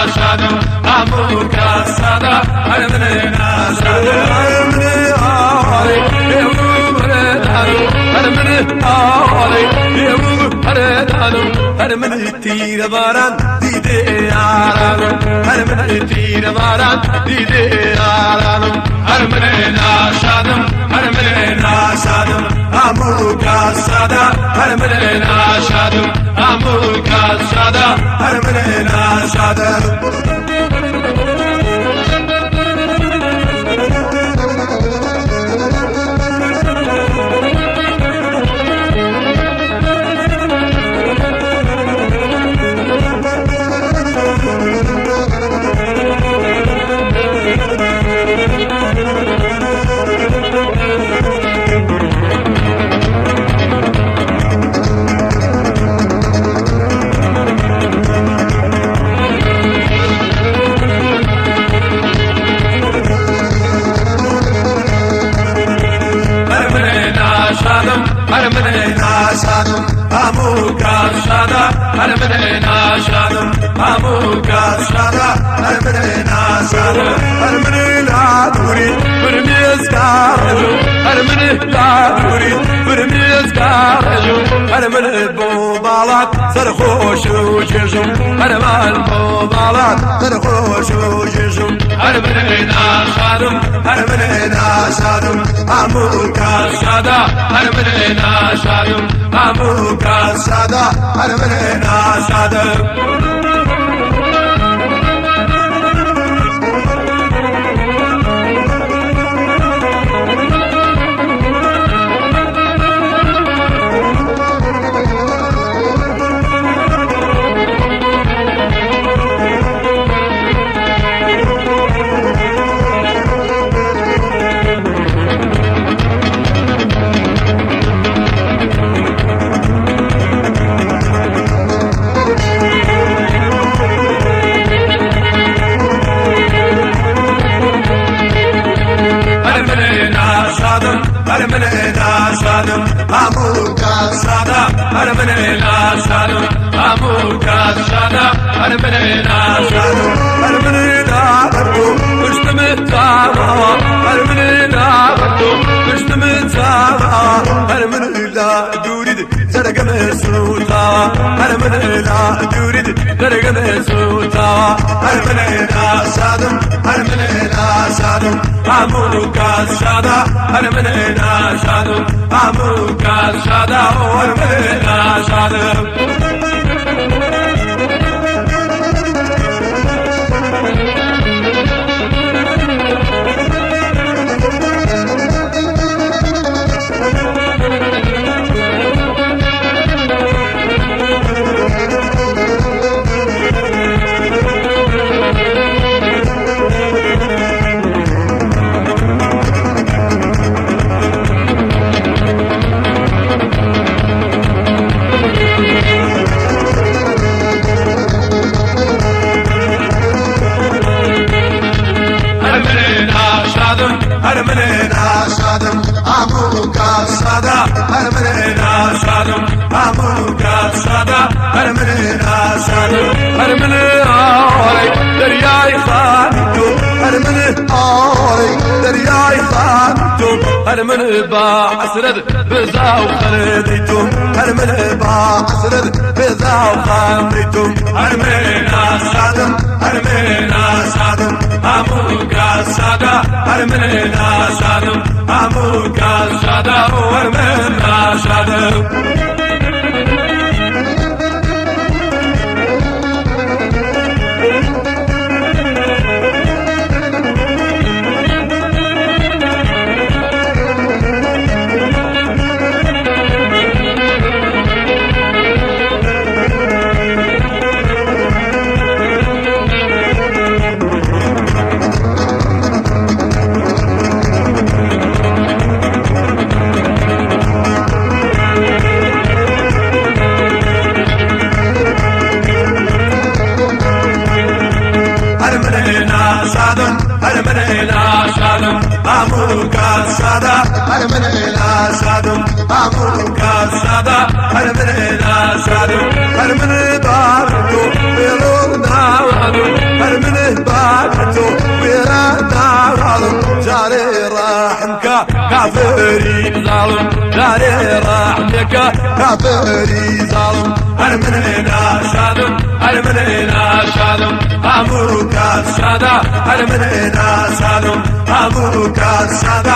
ناشادم همو کسادا هرمن ناشادم هرمن آلی یهو بردارم هرمن آلی یهو بردارم هرمن تیر باران دیده یارم هرمن تیر باران دیده یارم هرمن ناشادم هرمن ناشادم همو کسادا هرمن ناشادم همو کسادا هرمن ناشادم هرمن ناشادم همو کسادا هرمن ناشادم همو کسادا هرمن ناشادم هرمن لا تريد برميز كارجو هرمن لا تريد برميز كارجو هرمن بوبالات سرخوش وجيجم هرمن بوبالات سرخوش وجيجم هرمن ناشادم هرمن ناشادم همو كسادا هرمن ناشادم همو کسادا هرمن ناشادم هرمن ناشادم همو کسادا هرمن ناشادم همو کسادا هرمن ناشادم هرمن نابردو پشتم تاوا هرمن نابردو پشتم تاوا هرمن لا دورید سرگم سوتا هرمن لا دورید سرگم سوتا هرمن ناشادم هرمن ناشادم همو کسادا هرمن ناشادم همو کسادا هرمن ناشادم هرمن ناشادم همو کسادا هرمن ناشادم همو کسادا هرمن ناشادم هرمن آلی دریای خانتو هرمن آلی دریای خانتو هرمن با حسرت بزاو خردیتم هرمن با حسرت بزاو خردیتم هرمن ناشادم هرمن ناشادم همو کسادا هرمن ناشادم همو کسادا هرمن ناشادم هرمن ناشادم همو کسادا هرمن ناشادم همو کسادا هرمن ناشادم هرمن باردو بلو ناوادو كافري ظالم داري راح لك كافري ظالم أنا من هنا شادم أنا من هنا شادم أموك السادة أنا من هنا شادم أموك السادة